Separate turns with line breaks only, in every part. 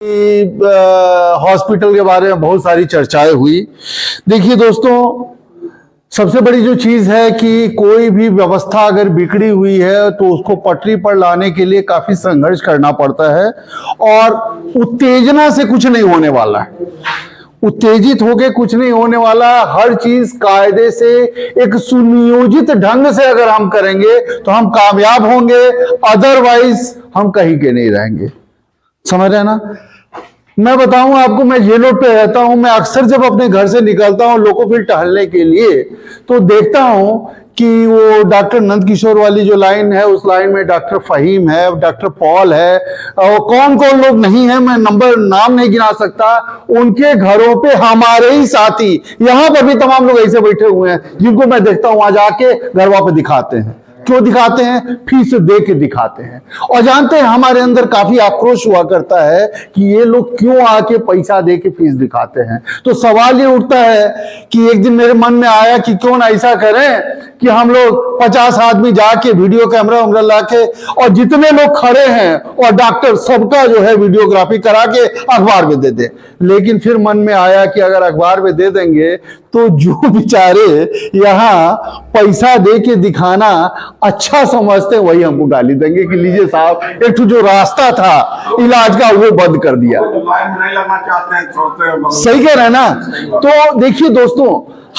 Hospital के बारे में बहुत सारी चर्चाएं हुई। देखिए दोस्तों, सबसे बड़ी जो चीज है कि कोई भी व्यवस्था अगर बिगड़ी हुई है तो उसको पटरी पर लाने के लिए काफी संघर्ष करना पड़ता है और उत्तेजना से कुछ नहीं होने वाला है। उत्तेजित होके कुछ नहीं होने वाला। हर चीज कायदे से एक सुनियोजित ढंग से अगर हम करेंगे तो हम कामयाब होंगे, अदरवाइज हम कहीं के नहीं रहेंगे। समझ रहे हैं ना? मैं बताऊं आपको, मैं जेलों पे रहता हूं। मैं अक्सर जब अपने घर से निकलता हूं लोकोफिल टहलने के लिए तो देखता हूं कि वो डॉक्टर नंद किशोर वाली जो लाइन है, उस लाइन में डॉक्टर फहीम है, डॉक्टर पॉल है, और कौन कौन लोग नहीं है, मैं नाम नहीं गिना सकता। उनके घरों पे हमारे ही साथी यहां पर भी तमाम लोग ऐसे बैठे हुए हैं जिनको मैं देखता हूं आज आके घरवा पे दिखाते हैं। क्यों दिखाते हैं? फीस दे के दिखाते हैं। और जानते हैं हमारे अंदर काफी आक्रोश हुआ करता है कि ये लोग क्यों आके पैसा दे के फीस दिखाते हैं। तो सवाल ये उठता है कि एक दिन मेरे मन में आया कि क्यों ना ऐसा करें कि हम लोग 50 आदमी जाके वीडियो कैमरा वैमरा लाके और जितने लोग खड़े हैं और डॉक्टर सबका जो है वीडियोग्राफी करा के अखबार में दे दे। लेकिन फिर मन में आया कि अगर अखबार में दे देंगे तो जो बेचारे यहां पैसा दे के दिखाना अच्छा समझते वही हमको गाली देंगे कि लीजिए साहब, एक जो रास्ता था इलाज का वो बंद कर दिया। सही कह रहे हैं ना? तो देखिए दोस्तों,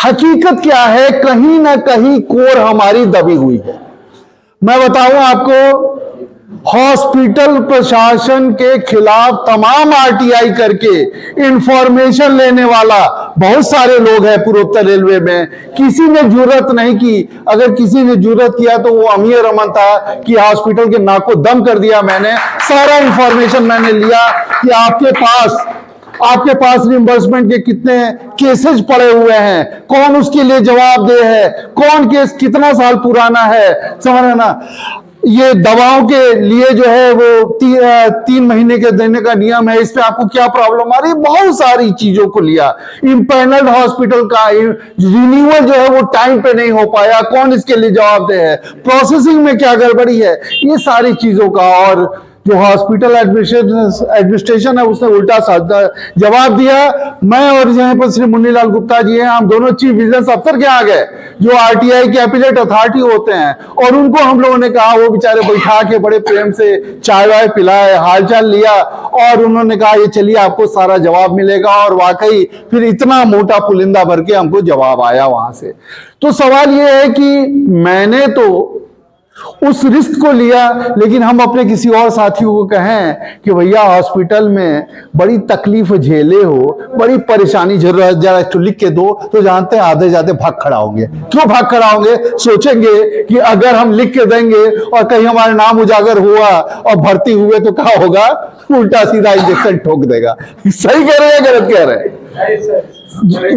हकीकत क्या है, कहीं ना कहीं कोर हमारी दबी हुई है। मैं बताऊं आपको, हॉस्पिटल प्रशासन के खिलाफ तमाम आरटीआई करके इंफॉर्मेशन लेने वाला बहुत सारे लोग हैं पूर्वोत्तर रेलवे में। किसी ने जुर्रत नहीं की। अगर किसी ने जुर्रत किया तो वो अमीर रमन था कि हॉस्पिटल के नाक को दम कर दिया। मैंने सारा इंफॉर्मेशन मैंने लिया कि आपके पास रिम्बर्समेंट के कितने केसेस पड़े हुए हैं, कौन उसके लिए जवाबदेह है, कौन केस कितना साल पुराना है। समझ रहे ना? ये दवाओं के लिए जो है वो 3 महीने के देने का नियम है, इस पे आपको क्या प्रॉब्लम आ रही है, बहुत सारी चीजों को लिया। इम्पैनल्ड हॉस्पिटल का रिन्यूअल जो है वो टाइम पे नहीं हो पाया, कौन इसके लिए जवाबदेह है, प्रोसेसिंग में क्या गड़बड़ी है, ये सारी चीजों का। और जो हॉस्पिटल एडमिनिस्ट्रेशन है उसने उल्टा साधा जवाब दिया। मैं और यहाँ पर श्री मुन्नीलाल गुप्ता जी हैं, हम दोनों चीफ विजिलेंस अफसर के आ गए जो आरटीआई के एपिलेट अथॉरिटी होते हैं, और उनको हम लोगों ने कहा, वो बेचारे बैठा के बड़े प्रेम से चाय वाय पिलाए, हालचाल लिया और उन्होंने कहा ये चलिए आपको सारा जवाब मिलेगा। और वाकई फिर इतना मोटा पुलिंदा भर के हमको जवाब आया वहां से। तो सवाल ये है कि मैंने तो उस रिस्क को लिया, लेकिन हम अपने किसी और साथियों को कहें कि भैया हॉस्पिटल में बड़ी तकलीफ झेले हो, बड़ी परेशानी झेल रहा है, जरा तो लिख के दो, तो जानते हैं आधे जाते भाग खड़ा होंगे। क्यों भाग खड़ा होंगे? सोचेंगे कि अगर हम लिख के देंगे और कहीं हमारा नाम उजागर हुआ और भर्ती हुए तो क्या होगा, उल्टा सीधा इंजेक्शन ठोक देगा। सही कह रहे हैं, गलत कह रहे हैं?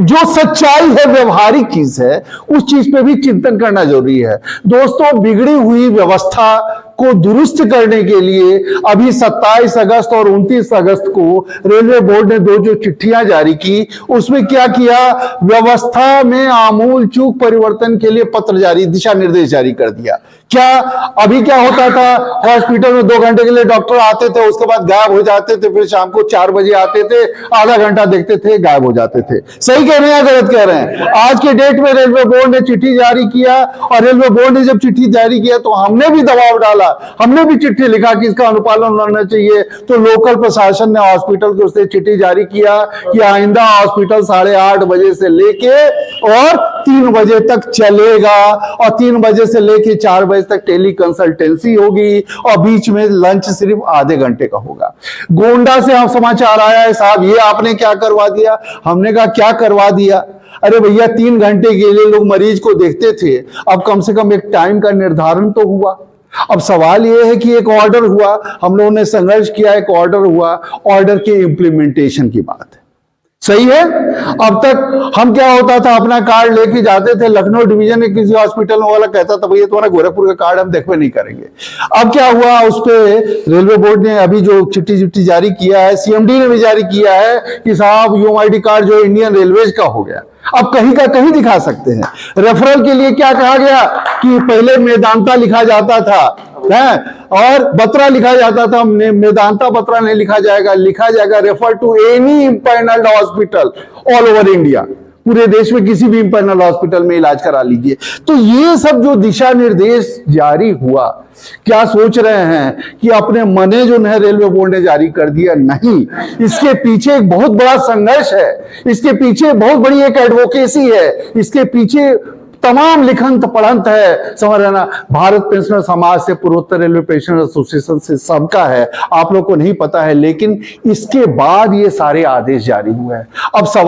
जो सच्चाई है, व्यवहारिक चीज है, उस चीज पे भी चिंतन करना जरूरी है। दोस्तों, बिगड़ी हुई व्यवस्था को दुरुस्त करने के लिए अभी 27 अगस्त और 29 अगस्त को रेलवे बोर्ड ने 2 जो चिट्ठियां जारी की, उसमें क्या किया, व्यवस्था में आमूल चूक परिवर्तन के लिए पत्र जारी, दिशा निर्देश जारी कर दिया। क्या अभी क्या होता था, हॉस्पिटल में 2 घंटे के लिए डॉक्टर आते थे, उसके बाद गायब हो जाते थे, फिर शाम को 4 बजे आते थे, आधा घंटा देखते थे, गायब हो जाते थे। सही कह रहे हैं, गलत कह रहे हैं? आज के डेट में रेलवे बोर्ड ने चिट्ठी जारी किया, और रेलवे बोर्ड ने जब चिट्ठी जारी किया तो हमने भी दबाव डाला, हमने भी चिट्ठी लिखा कि इसका अनुपालन होना चाहिए। तो लोकल प्रशासन ने हॉस्पिटल को उससे चिट्ठी जारी किया कि आइंदा हॉस्पिटल 8:30 बजे से लेके और 3 बजे तक चलेगा, और 3 बजे से लेके 4 बजे तक टेली कंसल्टेंसी होगी, और बीच में लंच सिर्फ आधे घंटे का होगा। गोंडा से हम समाचार आया है, साहब ये आपने क्या करवा दिया। हमने कहा क्या करवा दिया? अरे भैया 3 घंटे के लिए लोग मरीज को देखते थे, अब कम से कम एक टाइम का निर्धारण तो हुआ। अब सवाल यह है कि एक ऑर्डर हुआ, हम लोगों ने संघर्ष किया, एक ऑर्डर हुआ, ऑर्डर के इंप्लीमेंटेशन की बात है। सही है? अब तक हम क्या होता था, अपना कार्ड लेके जाते थे, लखनऊ डिवीजन के किसी हॉस्पिटल वाला कहता था भैया तुम्हारा गोरखपुर का कार्ड हम देखवे नहीं करेंगे। अब क्या हुआ, उस पे रेलवे बोर्ड ने अभी जो चिट्ठी जारी किया है, सीएमडी ने भी जारी किया है कि साहब यूएमआईडी कार्ड जो इंडियन रेलवेज का हो गया। अब कहीं का कहीं दिखा सकते हैं। रेफरल के लिए क्या कहा गया कि पहले मेदांता लिखा जाता था है और बत्रा लिखा जाता था, मेदांता बत्रा नहीं लिखा जाएगा refer to any empanelled hospital all over India. पूरे देश में किसी भी इंपैनल हॉस्पिटल में इलाज करा लीजिए। तो ये सब जो दिशा निर्देश जारी हुआ, क्या सोच रहे हैं कि अपने मने जो है रेलवे बोर्ड ने जारी कर दिया? नहीं, इसके पीछे एक बहुत बड़ा संघर्ष है, इसके पीछे बहुत बड़ी एक एडवोकेसी है, इसके पीछे तमाम लिखंत पढ़ंत है, समझ रहे ना। भारत पेंशनर समाज से, पूर्वोत्तर रेलवे पेंशनर एसोसिएशन से, सबका है, आप लोग को नहीं पता है, लेकिन इसके बाद ये सारे आदेश जारी हुए हैं। अब सवाल